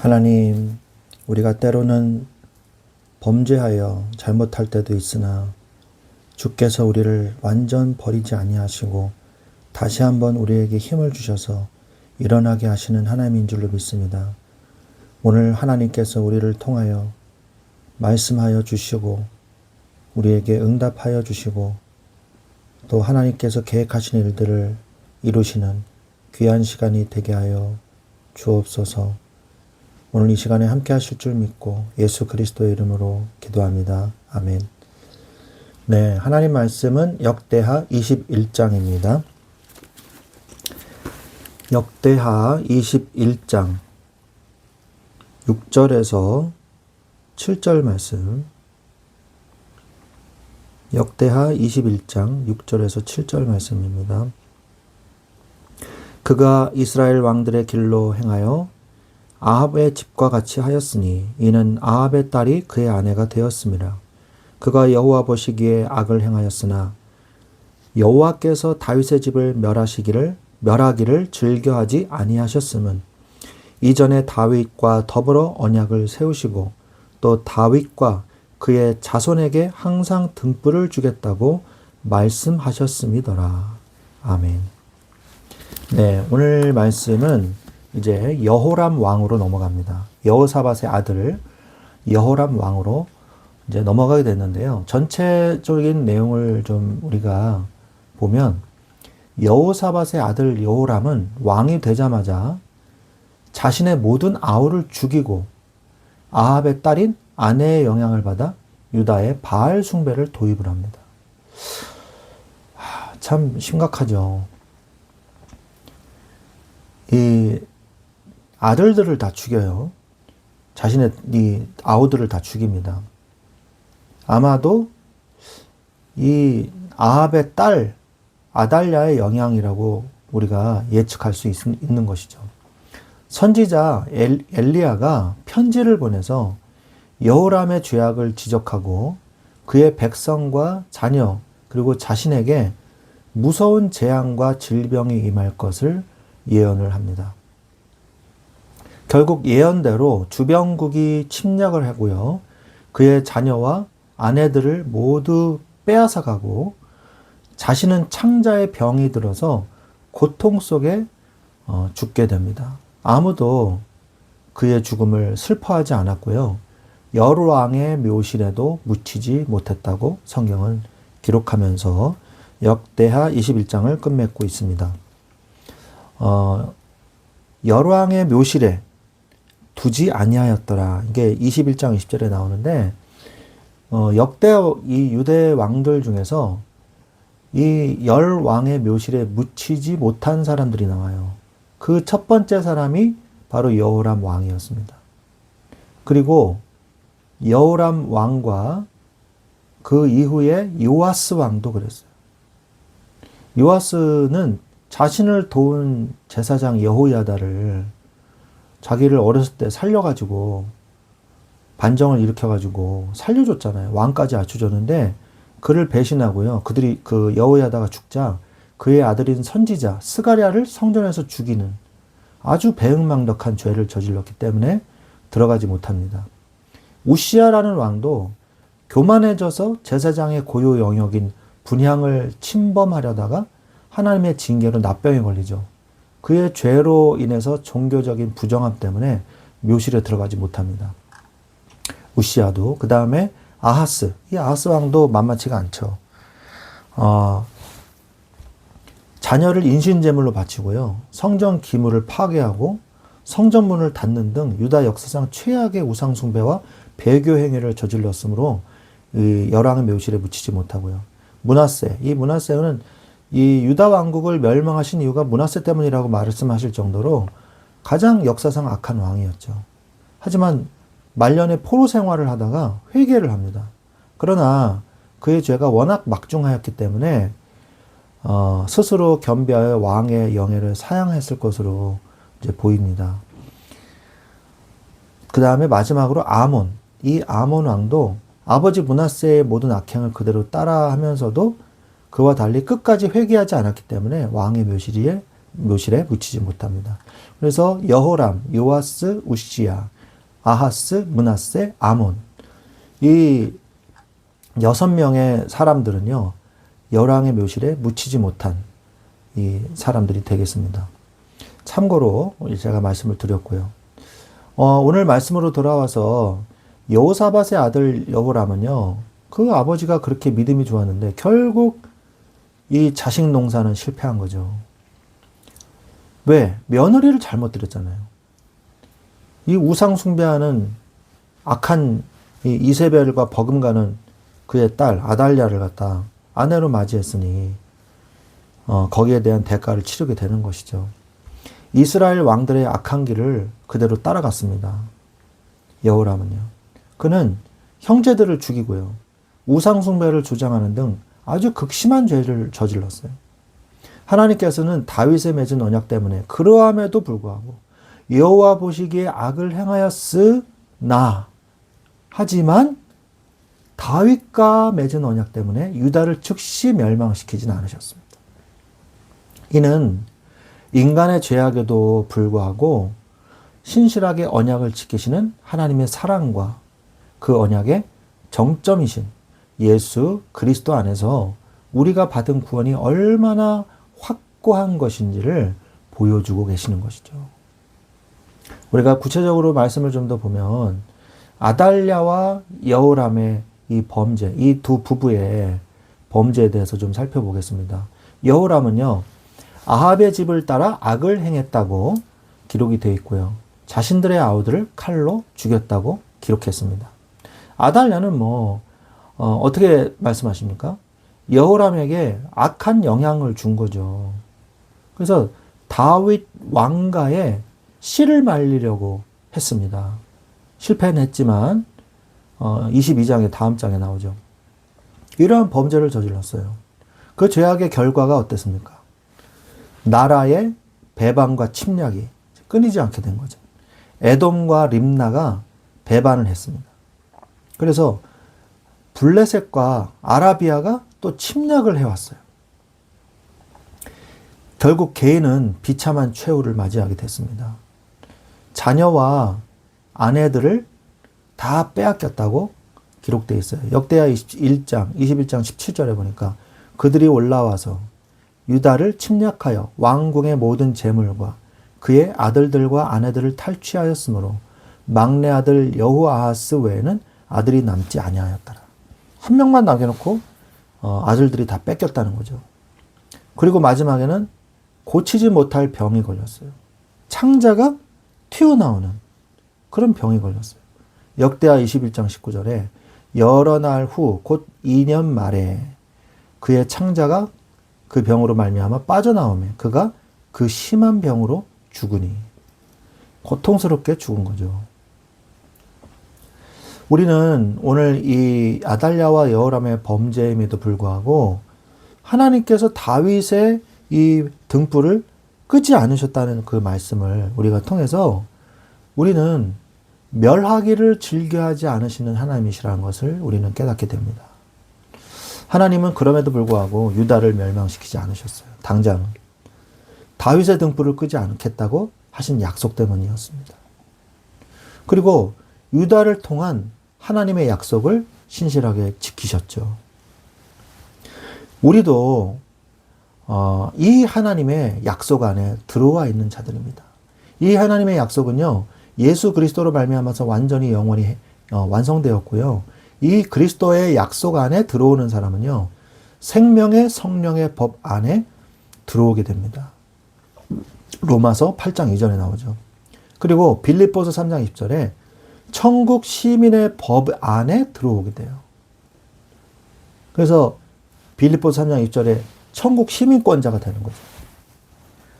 하나님, 우리가 때로는 범죄하여 잘못할 때도 있으나 주께서 우리를 완전 버리지 아니하시고 다시 한번 우리에게 힘을 주셔서 일어나게 하시는 하나님인 줄로 믿습니다. 오늘 하나님께서 우리를 통하여 말씀하여 주시고 우리에게 응답하여 주시고 또 하나님께서 계획하신 일들을 이루시는 귀한 시간이 되게 하여 주옵소서. 오늘 이 시간에 함께 하실 줄 믿고 예수 그리스도의 이름으로 기도합니다. 아멘. 네, 하나님 말씀은 역대하 21장입니다. 역대하 21장 6절에서 7절 말씀. 역대하 21장 6절에서 7절 말씀입니다. 그가 이스라엘 왕들의 길로 행하여 아합의 집과 같이 하였으니 이는 아합의 딸이 그의 아내가 되었습니다. 그가 여호와 보시기에 악을 행하였으나 여호와께서 다윗의 집을 멸하기를 즐겨하지 아니하셨음은 이전에 다윗과 더불어 언약을 세우시고 또 다윗과 그의 자손에게 항상 등불을 주겠다고 말씀하셨음이더라. 아멘. 네, 오늘 말씀은 이제 여호람 왕으로 넘어갑니다. 여호사밧의 아들 여호람 왕으로 이제 넘어가게 됐는데요. 전체적인 내용을 좀 우리가 보면 여호사밧의 아들 여호람은 왕이 되자마자 자신의 모든 아우를 죽이고 아합의 딸인 아내의 영향을 받아 유다의 바알 숭배를 도입을 합니다. 참 심각하죠. 이 아들들을 다 죽여요. 자신의 이 아우들을 다 죽입니다. 아마도 이 아합의 딸 아달랴의 영향이라고 우리가 예측할 수 있는 것이죠. 선지자 엘리야가 편지를 보내서 여호람의 죄악을 지적하고 그의 백성과 자녀 그리고 자신에게 무서운 재앙과 질병이 임할 것을 예언을 합니다. 결국 예언대로 주병국이 침략을 하고요. 그의 자녀와 아내들을 모두 빼앗아가고 자신은 창자의 병이 들어서 고통 속에 죽게 됩니다. 아무도 그의 죽음을 슬퍼하지 않았고요. 여로왕의 묘실에도 묻히지 못했다고 성경은 기록하면서 역대하 21장을 끝맺고 있습니다. 여로왕의 묘실에 두지 아니하였더라. 이게 21장 20절에 나오는데 역대 이 유대 왕들 중에서 이 열 왕의 묘실에 묻히지 못한 사람들이 나와요. 그 첫 번째 사람이 바로 여호람 왕이었습니다. 그리고 여호람 왕과 그 이후에 요아스 왕도 그랬어요. 요아스는 자신을 도운 제사장 여호야다를 자기를 어렸을 때 살려가지고 반정을 일으켜가지고 살려줬잖아요. 왕까지 갖춰줬는데 그를 배신하고요. 그들이 그 여호야다가 죽자 그의 아들인 선지자 스가랴를 성전에서 죽이는 아주 배은망덕한 죄를 저질렀기 때문에 들어가지 못합니다. 우시야라는 왕도 교만해져서 제사장의 고유 영역인 분향을 침범하려다가 하나님의 징계로 납병에 걸리죠. 그의 죄로 인해서 종교적인 부정함 때문에 묘실에 들어가지 못합니다. 우시야도 그 다음에 아하스, 이 아하스 왕도 만만치가 않죠. 자녀를 인신제물로 바치고요. 성전 기물을 파괴하고 성전문을 닫는 등 유다 역사상 최악의 우상숭배와 배교 행위를 저질렀으므로 이 열왕의 묘실에 묻히지 못하고요. 므낫세, 이 므낫세는 이 유다 왕국을 멸망하신 이유가 므낫세 때문이라고 말씀하실 정도로 가장 역사상 악한 왕이었죠. 하지만 말년에 포로 생활을 하다가 회개를 합니다. 그러나 그의 죄가 워낙 막중하였기 때문에 스스로 겸비하여 왕의 영예를 사양했을 것으로 이제 보입니다. 그 다음에 마지막으로 아몬. 이 아몬 왕도 아버지 므낫세의 모든 악행을 그대로 따라하면서도 그와 달리 끝까지 회개하지 않았기 때문에 왕의 묘실에 묘실에 묻히지 못합니다. 그래서 여호람, 요아스, 우시야, 아하스, 므낫세, 아몬 이 6명의 사람들은요. 열왕의 묘실에 묻히지 못한 이 사람들이 되겠습니다. 참고로 제가 말씀을 드렸고요. 오늘 말씀으로 돌아와서 여호사밧의 아들 여호람은요. 그 아버지가 그렇게 믿음이 좋았는데 결국 이 자식 농사는 실패한 거죠. 왜? 며느리를 잘못 들였잖아요. 이 우상 숭배하는 악한 이 이세벨과 버금가는 그의 딸 아달랴를 갖다 아내로 맞이했으니 거기에 대한 대가를 치르게 되는 것이죠. 이스라엘 왕들의 악한 길을 그대로 따라갔습니다. 여호람은요. 그는 형제들을 죽이고요. 우상 숭배를 주장하는 등 아주 극심한 죄를 저질렀어요. 하나님께서는 다윗에 맺은 언약 때문에 그러함에도 불구하고 여호와 보시기에 악을 행하였으나 하지만 다윗과 맺은 언약 때문에 유다를 즉시 멸망시키진 않으셨습니다. 이는 인간의 죄악에도 불구하고 신실하게 언약을 지키시는 하나님의 사랑과 그 언약의 정점이신 예수 그리스도 안에서 우리가 받은 구원이 얼마나 확고한 것인지를 보여주고 계시는 것이죠. 우리가 구체적으로 말씀을 좀 더 보면 아달랴와 여호람의 이 범죄, 이 두 부부의 범죄에 대해서 좀 살펴보겠습니다. 여호람은요. 아합의 집을 따라 악을 행했다고 기록이 되어 있고요. 자신들의 아우들을 칼로 죽였다고 기록했습니다. 아달랴는 어떻게 말씀하십니까? 여호람에게 악한 영향을 준 거죠. 그래서 다윗 왕가에 씨를 말리려고 했습니다. 실패는 했지만 22장의 다음 장에 나오죠. 이러한 범죄를 저질렀어요. 그 죄악의 결과가 어땠습니까? 나라의 배반과 침략이 끊이지 않게 된 거죠. 에돔과 림나가 배반을 했습니다. 그래서 블레셋과 아라비아가 또 침략을 해왔어요. 결국 개인은 비참한 최후를 맞이하게 됐습니다. 자녀와 아내들을 다 빼앗겼다고 기록되어 있어요. 역대하 21장 17절에 보니까 그들이 올라와서 유다를 침략하여 왕궁의 모든 재물과 그의 아들들과 아내들을 탈취하였으므로 막내 아들 여호아하스 외에는 아들이 남지 아니하였더라. 한 명만 남겨놓고 아들들이 다 뺏겼다는 거죠. 그리고 마지막에는 고치지 못할 병이 걸렸어요. 창자가 튀어나오는 그런 병이 걸렸어요. 역대하 21장 19절에 여러 날 후 곧 2년 말에 그의 창자가 그 병으로 말미암아 빠져나오며 그가 그 심한 병으로 죽으니 고통스럽게 죽은 거죠. 우리는 오늘 이 아달랴와 여호람의 범죄임에도 불구하고 하나님께서 다윗의 이 등불을 끄지 않으셨다는 그 말씀을 우리가 통해서 우리는 멸하기를 즐겨하지 않으시는 하나님이시라는 것을 우리는 깨닫게 됩니다. 하나님은 그럼에도 불구하고 유다를 멸망시키지 않으셨어요. 당장 다윗의 등불을 끄지 않겠다고 하신 약속 때문이었습니다. 그리고 유다를 통한 하나님의 약속을 신실하게 지키셨죠. 우리도 이 하나님의 약속 안에 들어와 있는 자들입니다. 이 하나님의 약속은요. 예수 그리스도로 말미암아서 완전히 영원히 완성되었고요. 이 그리스도의 약속 안에 들어오는 사람은요. 생명의 성령의 법 안에 들어오게 됩니다. 로마서 8장 2절에 나오죠. 그리고 빌립보서 3장 20절에 천국 시민의 법 안에 들어오게 돼요. 그래서 빌립보서 3장 20절에 천국 시민권자가 되는 거죠.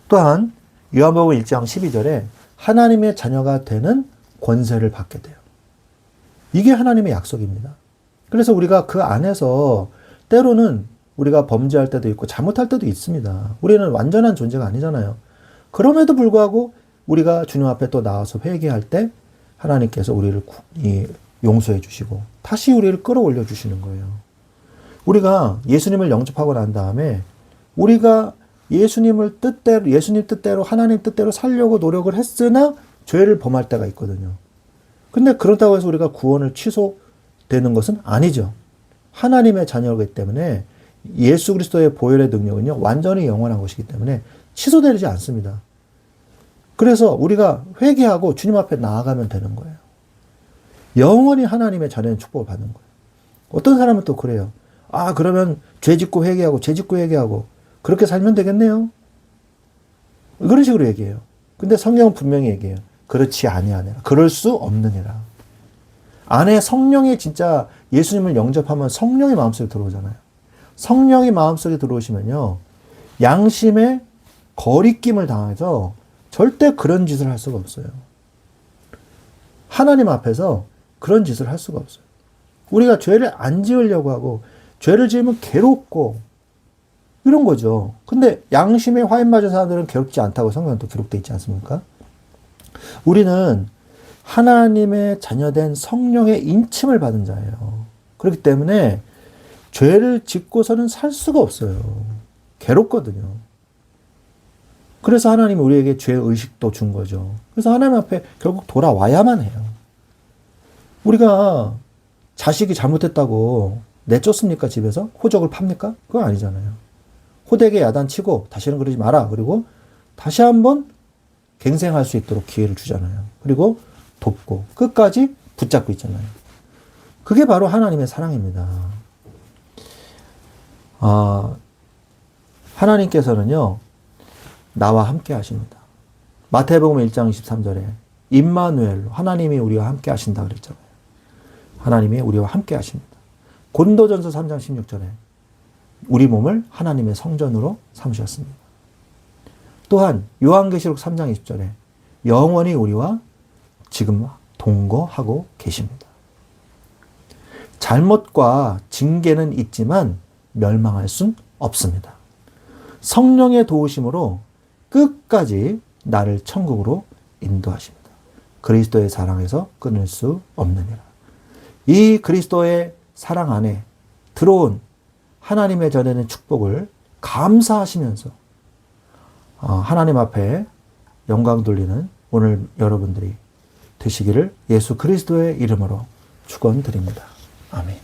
또한 요한복음 1장 12절에 하나님의 자녀가 되는 권세를 받게 돼요. 이게 하나님의 약속입니다. 그래서 우리가 그 안에서 때로는 우리가 범죄할 때도 있고 잘못할 때도 있습니다. 우리는 완전한 존재가 아니잖아요. 그럼에도 불구하고 우리가 주님 앞에 또 나와서 회개할 때 하나님께서 우리를 용서해 주시고 다시 우리를 끌어올려 주시는 거예요. 우리가 예수님을 영접하고 난 다음에 우리가 예수님 뜻대로 하나님 뜻대로 살려고 노력을 했으나 죄를 범할 때가 있거든요. 근데 그렇다고 해서 우리가 구원을 취소되는 것은 아니죠. 하나님의 자녀이기 때문에 예수 그리스도의 보혈의 능력은요, 완전히 영원한 것이기 때문에 취소되지 않습니다. 그래서 우리가 회개하고 주님 앞에 나아가면 되는 거예요. 영원히 하나님의 자녀의 축복을 받는 거예요. 어떤 사람은 또 그래요. 아, 그러면 죄 짓고 회개하고 그렇게 살면 되겠네요. 그런 식으로 얘기해요. 근데 성경은 분명히 얘기해요. 그렇지 아니하니라. 그럴 수 없느니라. 안에 성령이 진짜 예수님을 영접하면 성령이 마음속에 들어오잖아요. 성령이 마음속에 들어오시면요, 양심의 거리낌을 당해서 절대 그런 짓을 할 수가 없어요. 하나님 앞에서 그런 짓을 할 수가 없어요. 우리가 죄를 안 지으려고 하고 죄를 지으면 괴롭고 이런 거죠. 근데 양심에 화인 맞은 사람들은 괴롭지 않다고 성경은 또 기록되어 있지 않습니까? 우리는 하나님의 자녀된 성령의 인침을 받은 자예요. 그렇기 때문에 죄를 짓고서는 살 수가 없어요. 괴롭거든요. 그래서 하나님이 우리에게 죄의식도 준 거죠. 그래서 하나님 앞에 결국 돌아와야만 해요. 우리가 자식이 잘못했다고 내쫓습니까, 집에서? 호적을 팝니까? 그건 아니잖아요. 호되게 야단치고 다시는 그러지 마라. 그리고 다시 한번 갱생할 수 있도록 기회를 주잖아요. 그리고 돕고 끝까지 붙잡고 있잖아요. 그게 바로 하나님의 사랑입니다. 하나님께서는요, 나와 함께 하십니다. 마태복음 1장 23절에 임마누엘로 하나님이 우리와 함께 하신다 그랬잖아요. 하나님이 우리와 함께 하십니다. 고린도전서 3장 16절에 우리 몸을 하나님의 성전으로 삼으셨습니다. 또한 요한계시록 3장 20절에 영원히 우리와 지금 동거하고 계십니다. 잘못과 징계는 있지만 멸망할 순 없습니다. 성령의 도우심으로 끝까지 나를 천국으로 인도하십니다. 그리스도의 사랑에서 끊을 수 없느니라. 이 그리스도의 사랑 안에 들어온 하나님의 전에는 축복을 감사하시면서 하나님 앞에 영광 돌리는 오늘 여러분들이 되시기를 예수 그리스도의 이름으로 축원드립니다. 아멘.